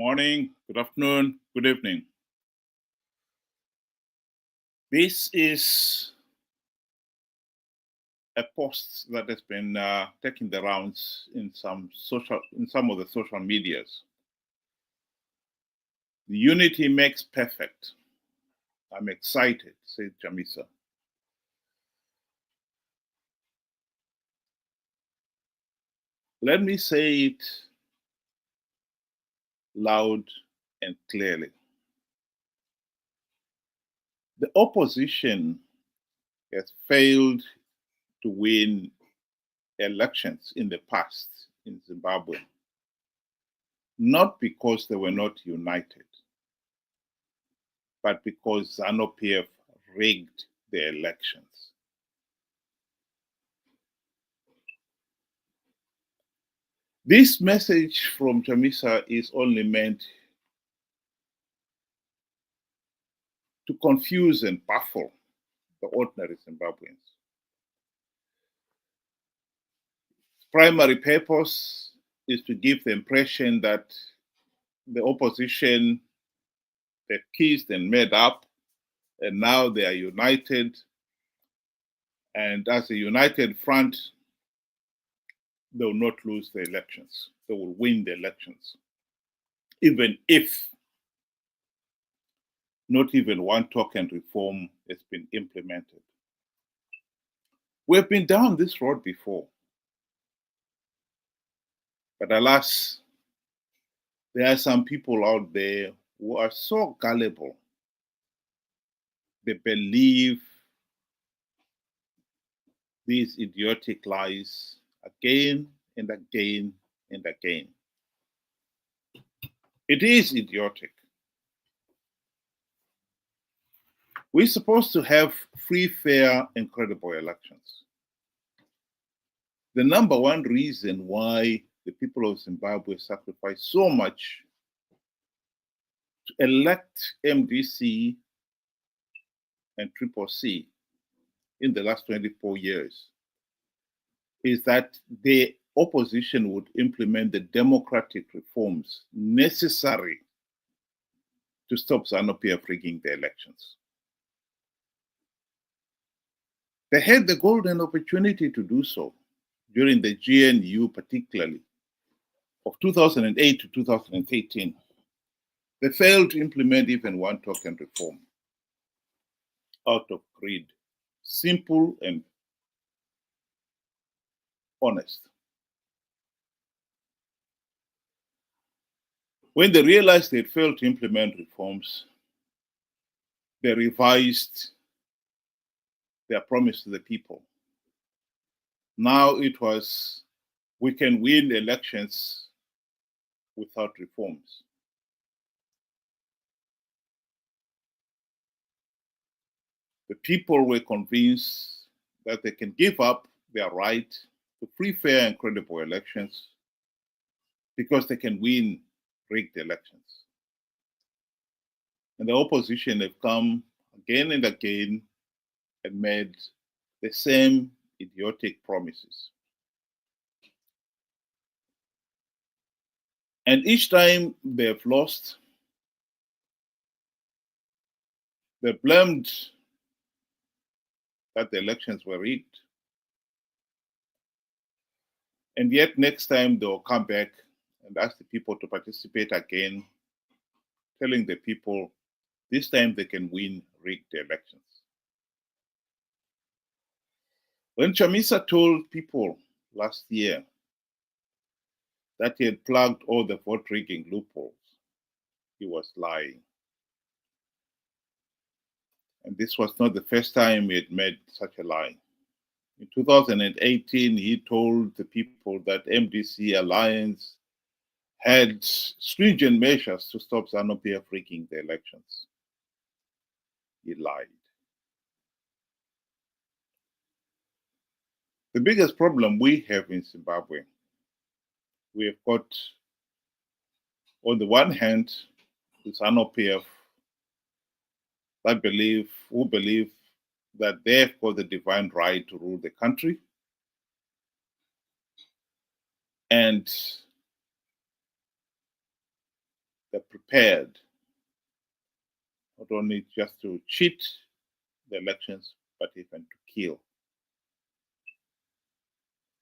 morning, good afternoon, good evening. This is a post that has been taking the rounds in some of the social medias. The unity makes perfect. I'm excited, said Chamisa. Let me say it loud and clearly. The opposition has failed to win elections in the past in Zimbabwe, not because they were not united, but because Zanu PF rigged the elections. This message from Chamisa is only meant to confuse and baffle the ordinary Zimbabweans. Its primary purpose is to give the impression that the opposition, they've kissed and made up, and now they are united. And as a united front, they will not lose the elections. They will win the elections. Even if not even one token reform has been implemented. We've been down this road before. But alas, there are some people out there who are so gullible. They believe these idiotic lies again and again and again. It is idiotic. We're supposed to have free, fair, and credible elections. The number one reason why the people of Zimbabwe sacrificed so much to elect MDC and Triple C in the last 24 years is that the opposition would implement the democratic reforms necessary to stop Zanu PF rigging the elections. They had the golden opportunity to do so during the GNU, particularly of 2008 to 2013. They failed to implement even one token reform out of greed, simple and honest. When they realized they had failed to implement reforms, they revised their promise to the people. Now it was, we can win elections without reforms. The people were convinced that they can give up their right to free, fair, and credible elections because they can win rigged elections. And the opposition have come again and again and made the same idiotic promises. And each time they have lost, they blamed that the elections were rigged. And yet next time they'll come back and ask the people to participate again, telling the people this time they can win rigged elections. When Chamisa told people last year that he had plugged all the vote rigging loopholes, he was lying. And this was not the first time he had made such a lie. In 2018, he told the people that MDC Alliance had stringent measures to stop Zanu PF rigging the elections. He lied. The biggest problem we have in Zimbabwe, we have got, on the one hand, the Zanu PF who believe that they've got the divine right to rule the country. And they're prepared not only just to cheat the elections, but even to kill.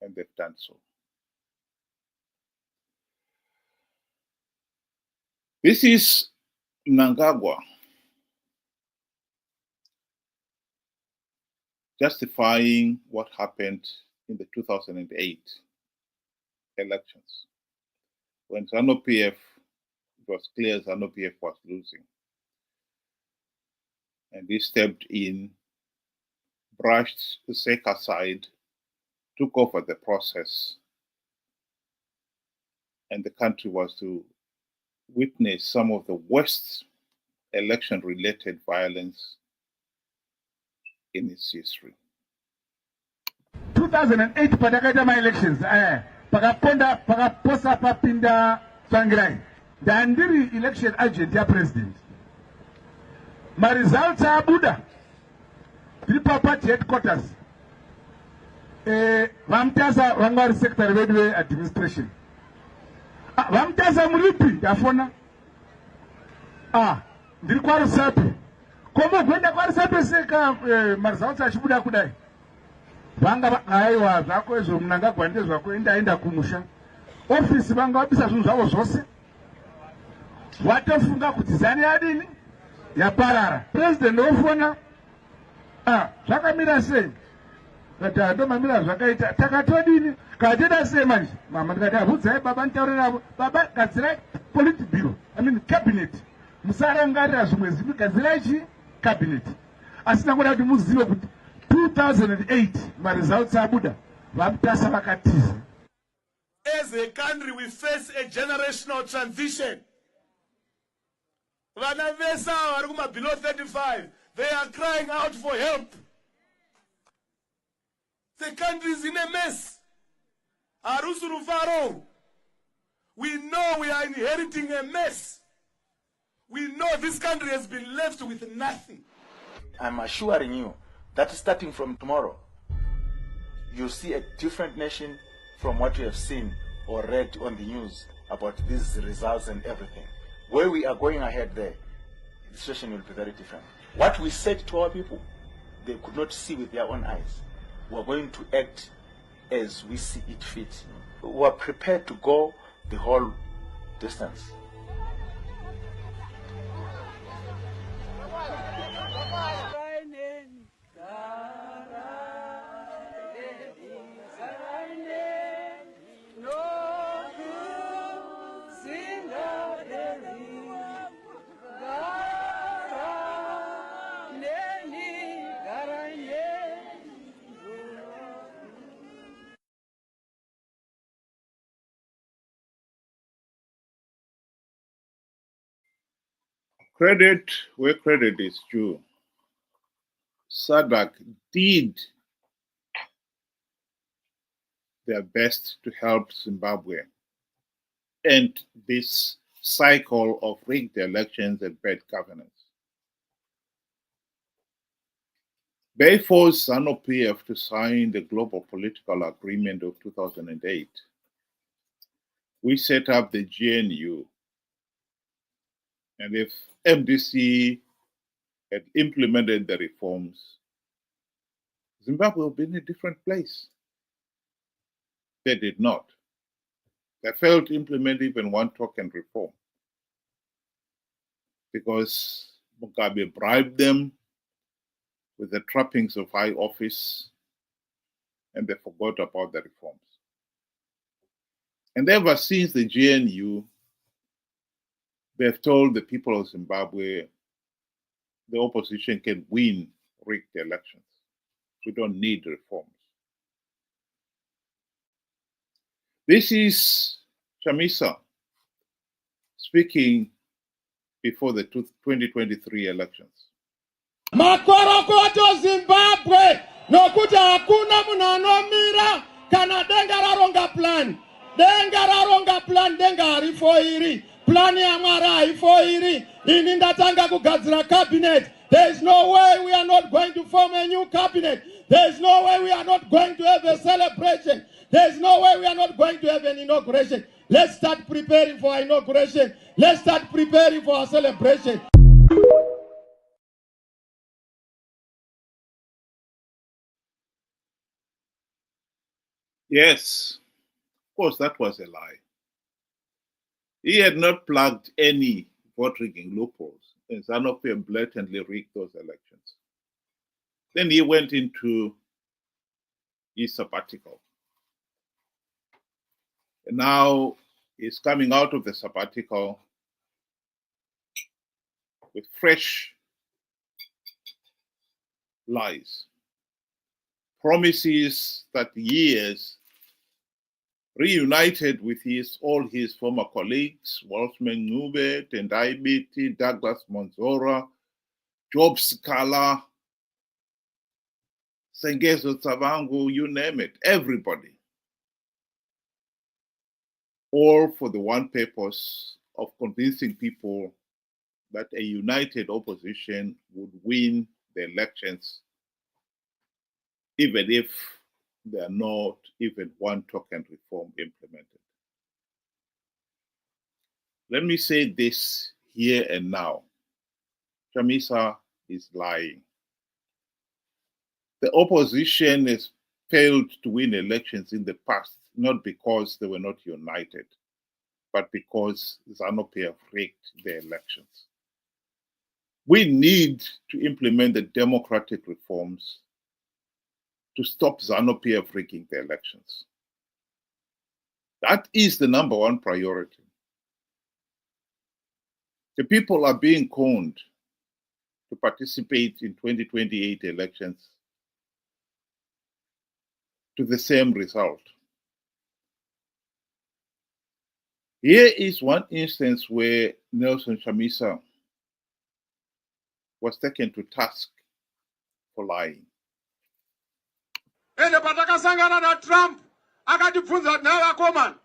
And they've done so. This is Mnangagwa justifying what happened in the 2008 elections, when Zanu PF, it was clear Zanu PF was losing. And he stepped in, brushed the SEC aside, took over the process, and the country was to witness some of the worst election-related violence in its history. 2008 patakaita ma elections pakaposa papinda Tsvangirai ndandiri election agent ya president. My results are Buddha. Tiripa party headquarters. Vamtasa Wangari Secretary Railway Administration. Vamtasa Muripi yafona. Ndiri kwa Rusapi. Komo gwenda kwa Rusapi seka results achibuda kudai. Vanga aiwa zvako izvo Mnangagwa ndezvako enda kumusha. Office vanga vabisa zvinhu zvavo zvose. Watofunga kuti zani yadini? Yaparara. President ofona zvakamira sei? Kati ndomamira zvakaita takatodini? Kateda sei manje? Mama ndikati abvudzai baba ntaurira baba gadzirai politburo. Cabinet. Musarangarira zvimwe zipi gadzirai chi? Cabinet. Asina kuda kuti muzive kuti 2008 my results are Buddha. Vamtasa vakatiza. As a country we face a generational transition. Vana vesa vari below 35, they are crying out for help. The country is in a mess. Arusuru, we know we are inheriting a mess. We know this country has been left with nothing. I'm assuring you that starting from tomorrow, you'll see a different nation from what you have seen or read on the news about these results and everything. Where we are going ahead there, the situation will be very different. What we said to our people, they could not see with their own eyes. We are going to act as we see it fit. We are prepared to go the whole distance. Credit where credit is due. SADC did their best to help Zimbabwe end this cycle of rigged elections and bad governance. They forced Zanu PF to sign the Global Political Agreement of 2008. We set up the GNU. And if MDC had implemented the reforms, Zimbabwe would be in a different place. They did not. They failed to implement even one token reform because Mugabe bribed them with the trappings of high office and they forgot about the reforms. And ever since the GNU, they've told the people of Zimbabwe the opposition can win rigged elections. We don't need reforms. This is Chamisa speaking before the 2023 elections. Makorokoto Zimbabwe nokuti hakuna munhu anomira kana denga raronga plan. Denga raronga plan, denga harifo iri. Plan ya Mwari haifo iri. Ini ndatanga kugadzira cabinet. There is no way we are not going to form a new cabinet. There is no way we are not going to have a celebration. There is no way we are not going to have an inauguration. Let's start preparing for our inauguration. Let's start preparing for our celebration. Yes, of course, that was a lie. He had not plugged any vote rigging loopholes, and Zanu PF blatantly rigged those elections. Then he went into his sabbatical. And now he's coming out of the sabbatical with fresh lies, promises that he has reunited with all his former colleagues, Waltman Nubet and IBT, Douglas Monzora, Job Scala, Sengezo Tsavangu, you name it, everybody. All for the one purpose of convincing people that a united opposition would win the elections, even if there are not even one token reform implemented. Let me say this here and now. Chamisa is lying. The opposition has failed to win elections in the past, not because they were not united, but because Zanu PF rigged the elections. We need to implement the democratic reforms to stop Zanu PF rigging the elections. That is the number one priority. The people are being conned to participate in 2028 elections to the same result. Here is one instance where Nelson Chamisa was taken to task for lying. Ende patakasangana na Trump akatibvunza navakomana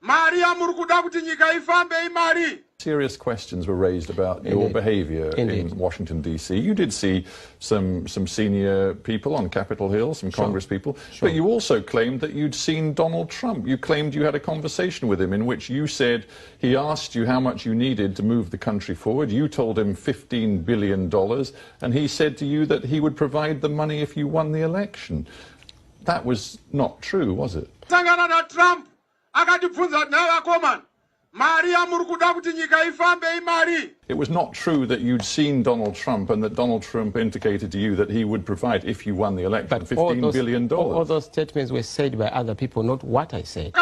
mari yamuri kuda kuti nyika ifambe imari. Serious questions were raised about your behaviour in Washington, D.C. You did see some senior people on Capitol Hill, some Congress people, but you also claimed that you'd seen Donald Trump. You claimed you had a conversation with him in which you said he asked you how much you needed to move the country forward. You told him $15 billion, and he said to you that he would provide the money if you won the election. That was not true, was it? Sangana na Trump akatibvunza navakomana. It was not true that you'd seen Donald Trump and that Donald Trump indicated to you that he would provide, if you won the election, $15 billion. All those statements were said by other people, not what I said.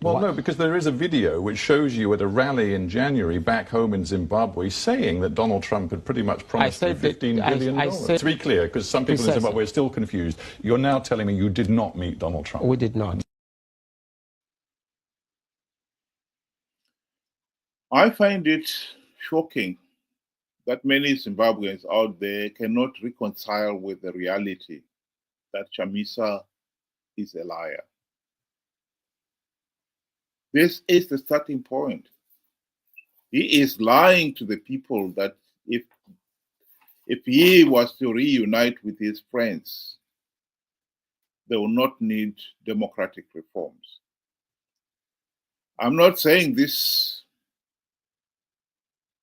Well, no, because there is a video which shows you at a rally in January back home in Zimbabwe saying that Donald Trump had pretty much promised you $15 billion. To be clear, because some people in Zimbabwe are still confused, you're now telling me you did not meet Donald Trump. We did not. I find it shocking that many Zimbabweans out there cannot reconcile with the reality that Chamisa is a liar. This is the starting point. He is lying to the people that if he was to reunite with his friends, they will not need democratic reforms. I'm not saying this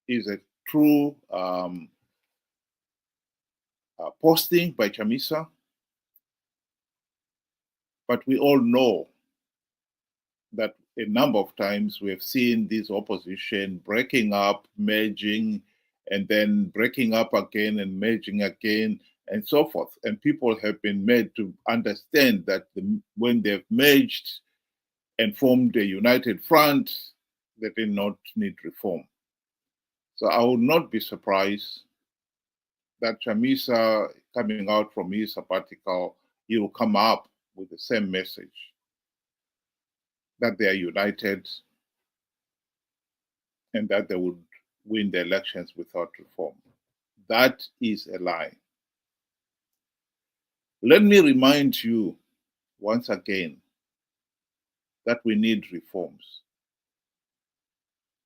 is a true posting by Chamisa, but we all know that a number of times we have seen this opposition breaking up, merging, and then breaking up again and merging again, and so forth. And people have been made to understand that when they've merged and formed a united front, they did not need reform. So I would not be surprised that Chamisa, coming out from his sabbatical, he will come up with the same message, that they are united and that they would win the elections without reform. That is a lie. Let me remind you once again that we need reforms.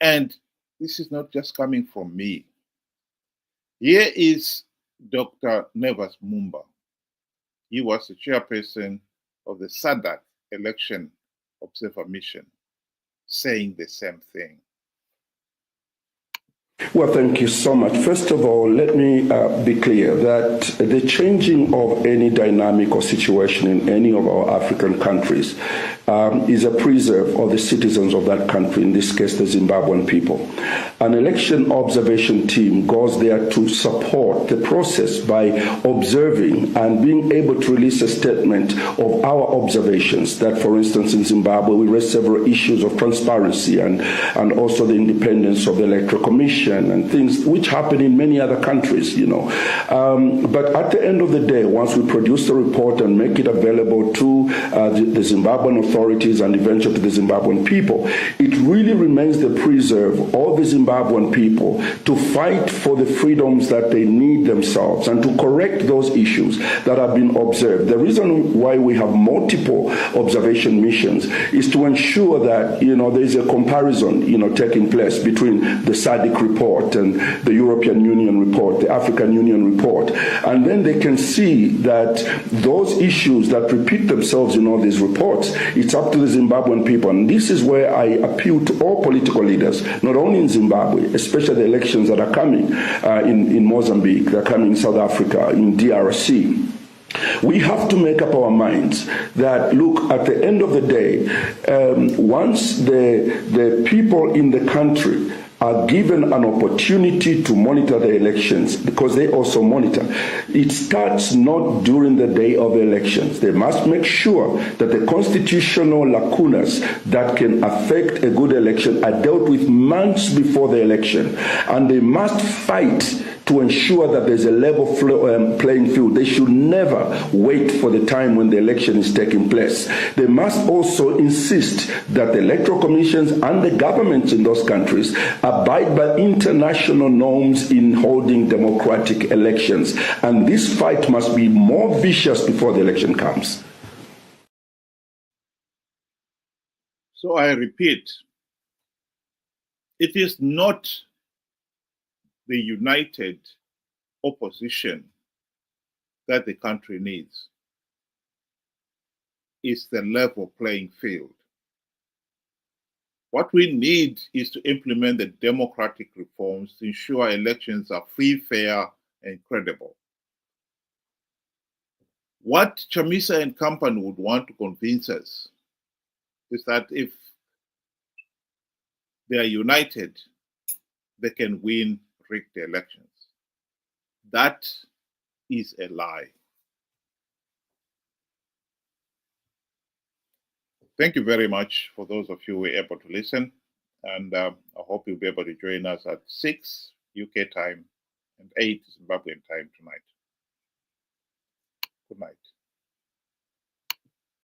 And this is not just coming from me. Here is Dr. Nevas Mumba, He was the chairperson of the SADC Election Observer Mission, saying the same thing. Well, thank you so much. First of all, let me be clear that the changing of any dynamic or situation in any of our African countries is a preserve of the citizens of that country, in this case, the Zimbabwean people. An election observation team goes there to support the process by observing and being able to release a statement of our observations that, for instance, in Zimbabwe, we raised several issues of transparency and also the independence of the Electoral Commission and things which happen in many other countries, you know. But at the end of the day, once we produce the report and make it available to the Zimbabwean authorities and eventually to the Zimbabwean people, it really remains the preserve of the Zimbabwean people to fight for the freedoms that they need themselves and to correct those issues that have been observed. The reason why we have multiple observation missions is to ensure that, you know, there's a comparison, you know, taking place between the SADC report and the European Union report, the African Union report, and then they can see that those issues that repeat themselves in all these reports, it's up to the Zimbabwean people. And this is where I appeal to all political leaders, not only in Zimbabwe, especially the elections that are coming in Mozambique, that are coming in South Africa, in DRC. We have to make up our minds that, look, at the end of the day, once the people in the country are given an opportunity to monitor the elections, because they also monitor, it starts not during the day of the elections. They must make sure that the constitutional lacunas that can affect a good election are dealt with months before the election, and they must fight to ensure that there's a level playing field. They should never wait for the time when the election is taking place. They must also insist that the electoral commissions and the governments in those countries abide by international norms in holding democratic elections. And this fight must be more vicious before the election comes. So I repeat, it is not the united opposition that the country needs. It's the level playing field. What we need is to implement the democratic reforms to ensure elections are free, fair, and credible. What Chamisa and company would want to convince us is that if they are united, they can win rigged elections. That is a lie. Thank you very much for those of you who were able to listen, and I hope you'll be able to join us at 6 UK time and 8 Zimbabwean time tonight. Good night.